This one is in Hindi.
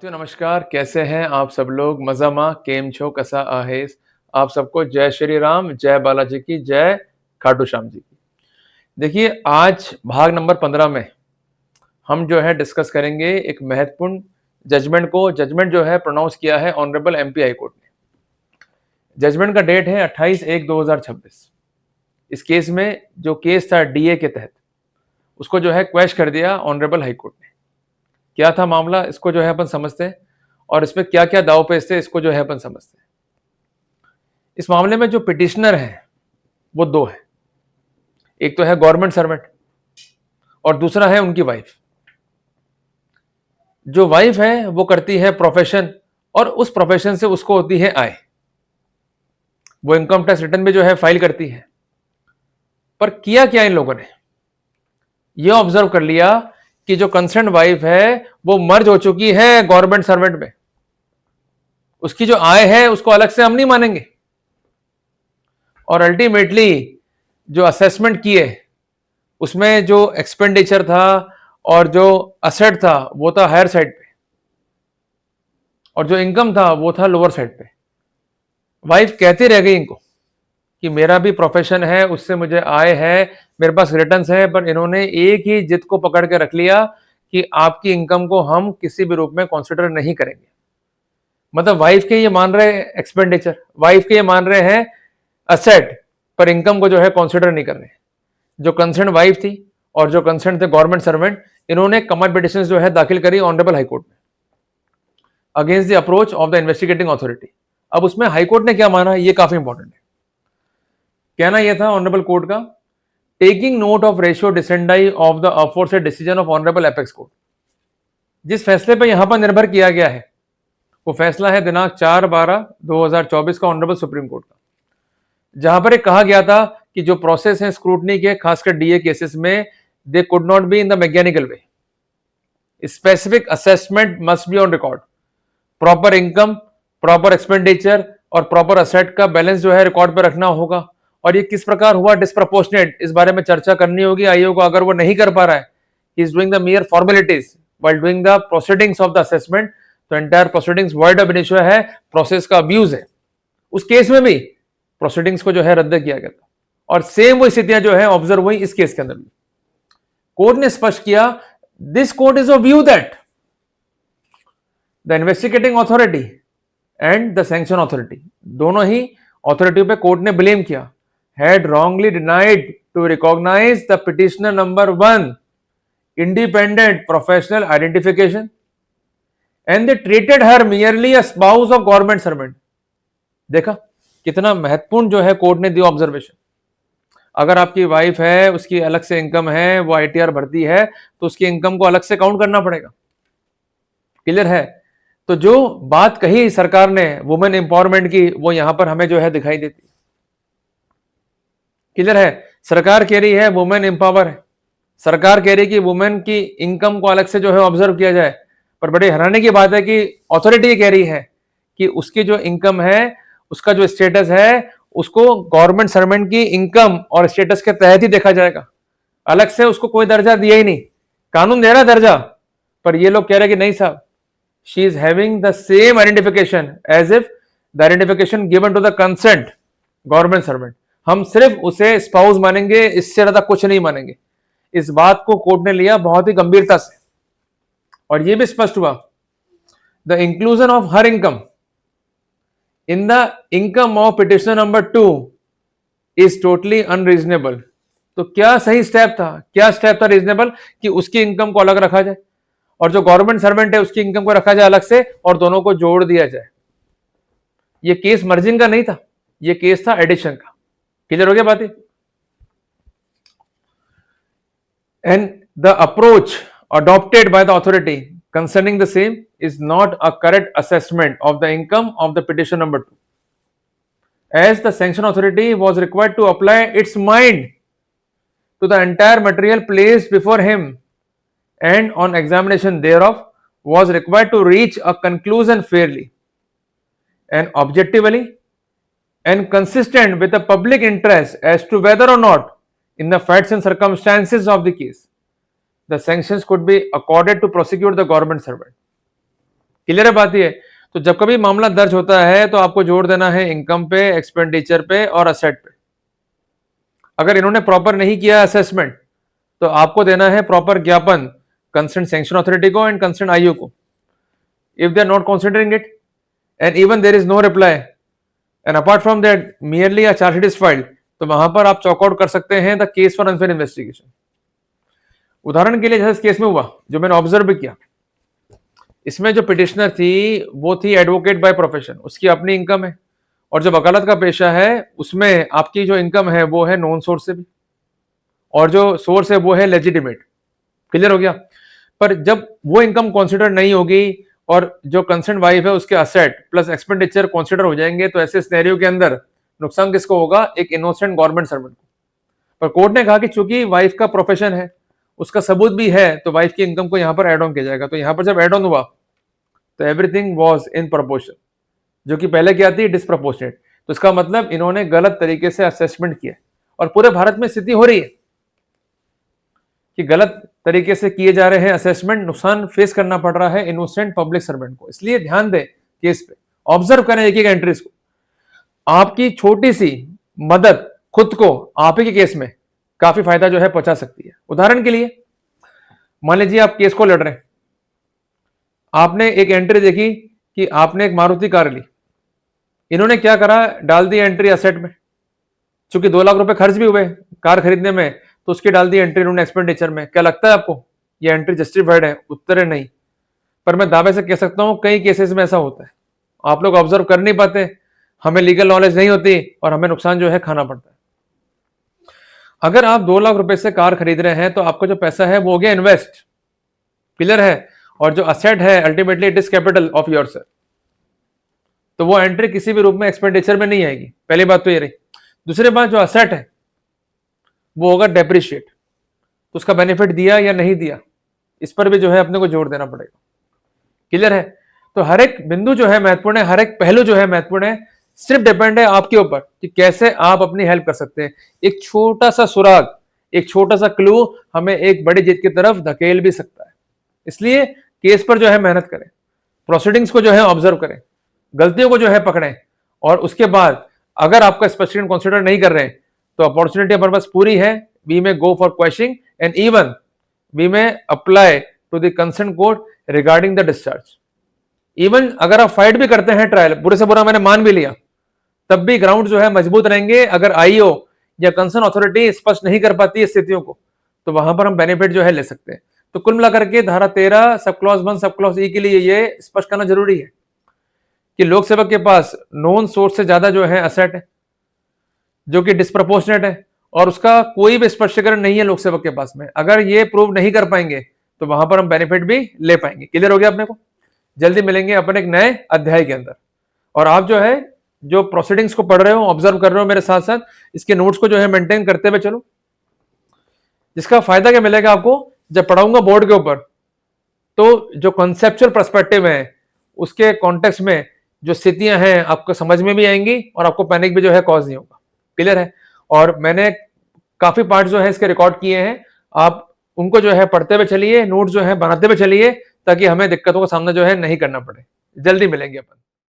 साथियों नमस्कार, कैसे हैं आप सब लोग? मज़ामा केम छो कसा आहेस? आप सबको जय श्री राम, जय बालाजी की, जय खाटू श्याम जी की। देखिए आज भाग नंबर 15 में हम जो है डिस्कस करेंगे एक महत्वपूर्ण जजमेंट जो है प्रोनाउंस किया है ऑनरेबल एमपी हाई कोर्ट ने। जजमेंट का डेट है 28/1/2026। इस केस में जो केस था डीए के तहत उसको जो है क्वैश कर दिया ऑनरेबल हाई कोर्ट ने। क्या था मामला, इसको जो है अपन समझते हैं और इसमें क्या क्या दाव पेच थे इसको जो है अपन समझते हैं। इस मामले में जो पिटिशनर है वो दो है, एक तो है गवर्नमेंट सर्वेंट और दूसरा है उनकी वाइफ। जो वाइफ है वो करती है प्रोफेशन और उस प्रोफेशन से उसको होती है आय। वो इनकम टैक्स रिटर्न भी जो है फाइल करती है। पर किया क्या इन लोगों ने, ये ऑब्जर्व कर लिया कि जो कंसर्न वाइफ है वो मर्ज हो चुकी है गवर्नमेंट सर्वेंट में। उसकी जो आय है उसको अलग से हम नहीं मानेंगे और अल्टीमेटली जो असेसमेंट किए उसमें जो एक्सपेंडिचर था और जो असेट था वो था हायर साइड पे और जो इनकम था वो था लोअर साइड पे। वाइफ कहती रह गई इनको कि मेरा भी प्रोफेशन है, उससे मुझे आय है, मेरे पास रिटर्न्स है, पर इन्होंने एक ही जिद को पकड़ के रख लिया कि आपकी इनकम को हम किसी भी रूप में कंसिडर नहीं करेंगे। मतलब वाइफ के ये मान रहे एक्सपेंडिचर, वाइफ के ये मान रहे हैं असेट, पर इनकम को जो है कंसिडर नहीं कर रहे। जो कंसर्न वाइफ थी और जो कंसर्न थे गवर्नमेंट सर्वेंट, इन्होंने कमर पिटिशन जो है दाखिल करी ऑनरेबल हाईकोर्ट में against the approach of the investigating authority. अब उसमें हाईकोर्ट ने क्या माना, ये काफी इंपॉर्टेंट है। कहना यह था ऑनरेबल कोर्ट का, taking note of ratio decidendi of the aforesaid decision of honourable apex court. जिस फैसले पर यहां पर निर्भर किया गया है वो फैसला है दिनांक 4/12/2024 का ऑनरेबल सुप्रीम कोर्ट का, जहां पर एक कहा गया था कि जो प्रोसेस है स्क्रूटनी के, खासकर डीए केसेस में, they could not be in the mechanical way. Specific assessment must be on record. Proper income, proper expenditure और प्रॉपर असेट का बैलेंस जो है रिकॉर्ड पर रखना होगा। और ये किस प्रकार हुआ डिस्प्रपोर्शनेट, इस बारे में चर्चा करनी होगी आईओ को। अगर वो नहीं कर पा रहा है, he is doing the mere formalities while doing the proceedings of the assessment, तो entire proceedings void of initio है, प्रोसेस का अब्यूज है। उस केस में भी प्रोसीडिंग्स को जो है रद्द किया गया था और सेम वो स्थितियां जो है ऑब्जर्व हुई इस केस के अंदर भी। कोर्ट ने स्पष्ट किया, this court is of view that the investigating authority and the sanction authority, दोनों ही अथॉरिटी पे कोर्ट ने ब्लेम किया, had wrongly denied to recognize the petitioner number 1 independent professional identification and they treated her merely a spouse of government servant। देखा कितना महत्वपूर्ण जो है कोर्ट ने दिया ऑब्जर्वेशन। अगर आपकी वाइफ है, उसकी अलग से इनकम है, वो आईटीआर भरती है, तो उसकी इनकम को अलग से काउंट करना पड़ेगा। क्लियर है? तो जो बात कही सरकार ने वुमेन एम्पावरमेंट की, वो यहां पर हमें जो है दिखाई देती। क्लियर है? सरकार कह रही है वुमेन एम्पावर है, सरकार कह रही है कि वुमेन की इनकम को अलग से जो है ऑब्जर्व किया जाए, पर बड़ी हैरानी की बात है कि अथॉरिटी कह रही है कि उसकी जो इनकम है, उसका जो स्टेटस है, उसको गवर्नमेंट सर्वेंट की इनकम और स्टेटस के तहत ही देखा जाएगा। अलग से उसको कोई दर्जा दिया ही नहीं। कानून दे रहा दर्जा, पर ये लोग कह रहे हैं कि नहीं साहब, she is having the same identification as if the identification given to the concerned government servant. हम सिर्फ उसे स्पाउस मानेंगे, इससे ज्यादा कुछ नहीं मानेंगे। इस बात को कोर्ट ने लिया बहुत ही गंभीरता से और यह भी स्पष्ट हुआ, the inclusion of her income in the income of petitioner number 2 is totally unreasonable. तो क्या सही स्टेप था, क्या स्टेप था रीजनेबल, कि उसकी इनकम को अलग रखा जाए और जो गवर्नमेंट सर्वेंट है उसकी इनकम को रखा जाए अलग से और दोनों को जोड़ दिया जाए। यह केस मर्जिंग का नहीं था, यह केस था एडिशन का। क्लियर हो गया बात? And the approach adopted by the authority concerning the same is not a correct assessment of the income of the petition number 2, as the sanction authority was required to apply its mind to the entire material placed before him and on examination thereof was required to reach a conclusion fairly and objectively and consistent with the public interest as to whether or not in the facts and circumstances of the case the sanctions could be accorded to prosecute the government servant। Clear है बात ये? तो जब कभी मामला दर्ज होता है तो आपको जोर देना है इनकम पे, एक्सपेंडिचर पे और असेट पे। अगर इन्होंने प्रॉपर नहीं किया असेसमेंट तो आपको देना है प्रॉपर ज्ञापन कंसर्न सैंक्शन अथॉरिटी को एंड कंसर्न आईओ को। If they are not considering it and even there is no reply and apart from that merely a chargesheet is filed, तो वहां पर आप चॉकआउट कर सकते हैं the case for unfair investigation. उदाहरण के लिए जैसे इस केस में हुआ जो मैंने ऑब्जर्व भी किया, इसमें जो पिटिशनर थी वो थी एडवोकेट बाय प्रोफेशन, उसकी अपनी इनकम है, और जो वकालत का पेशा है उसमें आपकी जो इनकम है वो है नॉन सोर्स से भी, और जो सोर्स है वो है लेजिटिमेट। क्लियर हो गया? पर जब वो इनकम कंसिडर नहीं होगी और जो कंसर्न वाइफ है उसके असेट प्लस एक्सपेंडिचर कंसिडर हो जाएंगे, तो ऐसे सिनेरियो के अंदर नुकसान किसको होगा? एक इनोसेंट गवर्नमेंट सर्वेंट को। पर कोर्ट ने कहा कि चूंकि वाइफ का प्रोफेशन है, उसका सबूत भी है, तो वाइफ की इनकम को यहां पर एड ऑन किया जाएगा। तो यहां पर जब एड ऑन हुआ तो एवरीथिंग वाज इन प्रोपोर्शन, जो कि पहले क्या थी? डिसप्रोपोर्शनेट। तो इसका मतलब इन्होंने गलत तरीके से असेसमेंट किया, और पूरे भारत में स्थिति हो रही है कि गलत तरीके से किए जा रहे हैं असेसमेंट, नुकसान फेस करना पड़ रहा है इनोसेंट पब्लिक सर्वेंट को। इसलिए ध्यान दें केस पे, ऑब्जर्व करें एक एक एंट्रीज को। आपकी छोटी सी मदद खुद को आप ही के केस में काफी फायदा जो है पहुंचा सकती है। उदाहरण के लिए मान लीजिए आप केस को लड़ रहे हैं, आपने एक एंट्री देखी कि आपने एक मारुति कार ली, इन्होंने क्या करा? डाल दी एंट्री असेट में, चूंकि 2 लाख रुपए खर्च भी हुए कार खरीदने में, तो उसकी डाल दी एंट्री इन्होंने एक्सपेंडिचर में। क्या लगता है आपको ये एंट्री जस्टिफाइड है? उत्तर है नहीं। पर मैं दावे से कह सकता हूं कई केसेस में ऐसा होता है, आप लोग ऑब्जर्व कर नहीं पाते, हमें लीगल नॉलेज नहीं होती और हमें नुकसान जो है खाना पड़ता है। अगर आप 2 लाख रुपए से कार खरीद रहे हैं तो आपका जो पैसा है वो हो गया इन्वेस्ट। क्लियर है? और जो असेट है ultimately it is capital of yourself, तो वो एंट्री किसी भी रूप में एक्सपेंडिचर में नहीं आएगी। पहली बात तो ये रही। दूसरी बात, जो असेट है वो होगा डेप्रिशिएट, तो उसका बेनिफिट दिया या नहीं दिया, इस पर भी जो है अपने को जोर देना पड़ेगा। क्लियर है? तो हर एक बिंदु जो है महत्वपूर्ण है, हर एक पहलू जो है महत्वपूर्ण है, सिर्फ डिपेंड है आपके ऊपर कि कैसे आप अपनी हेल्प कर सकते हैं। एक छोटा सा सुराग, एक छोटा सा क्लू हमें एक बड़ी जीत की तरफ धकेल भी सकता है। इसलिए केस पर जो है मेहनत करें, प्रोसीडिंग्स को जो है ऑब्जर्व करें, गलतियों को जो है पकड़ें, और उसके बाद अगर आपका स्पेसिफिकेशन कंसीडर नहीं कर रहे हैं तो अपॉर्चुनिटी हमारे पास पूरी है। We may go for questioning and even we may apply to the concern court regarding the discharge. Even अगर आप फाइट भी करते हैं, ट्रायल बुरे से बुरा मैंने मान भी लिया, तब भी ग्राउंड जो है मजबूत रहेंगे। अगर आईओ या कंसर्न अथॉरिटी स्पष्ट नहीं कर पाती है स्थितियों को, तो वहां पर हम बेनिफिट जो है ले सकते हैं। तो कुल मिलाकर के धारा 13 सब क्लॉज 1 सब क्लॉज ई के लिए ये स्पष्ट करना जरूरी है कि लोक सेवक के पास नॉन सोर्स से ज्यादा जो है असेट है, जो कि डिस्प्रपोर्शनेट है, और उसका कोई भी स्पष्टीकरण नहीं है लोक सेवक के पास में। अगर ये प्रूव नहीं कर पाएंगे तो वहां पर हम बेनिफिट भी ले पाएंगे। क्लियर हो गया अपने को? जल्दी मिलेंगे अपन एक नए अध्याय के अंदर। और आप जो है जो प्रोसीडिंग्स को पढ़ रहे हो, ऑब्जर्व कर रहे हो मेरे साथ साथ, इसके नोट्स को जो है मेंटेन करते हुए चलो। जिसका फायदा क्या मिलेगा आपको? जब पढ़ाऊंगा बोर्ड के ऊपर, तो जो कॉन्सेप्चुअल पर्सपेक्टिव है उसके कॉन्टेक्स्ट में जो स्थितियां हैं आपको समझ में भी आएंगी और आपको पैनिक भी जो है कॉज नहीं होगा। क्लियर है? और मैंने काफी पार्ट जो है इसके रिकॉर्ड किए हैं, आप उनको जो है पढ़ते हुए चलिए, नोट जो है बनाते हुए चलिए, ताकि हमें दिक्कतों का सामना जो है नहीं करना पड़े। जल्दी मिलेंगे अपन।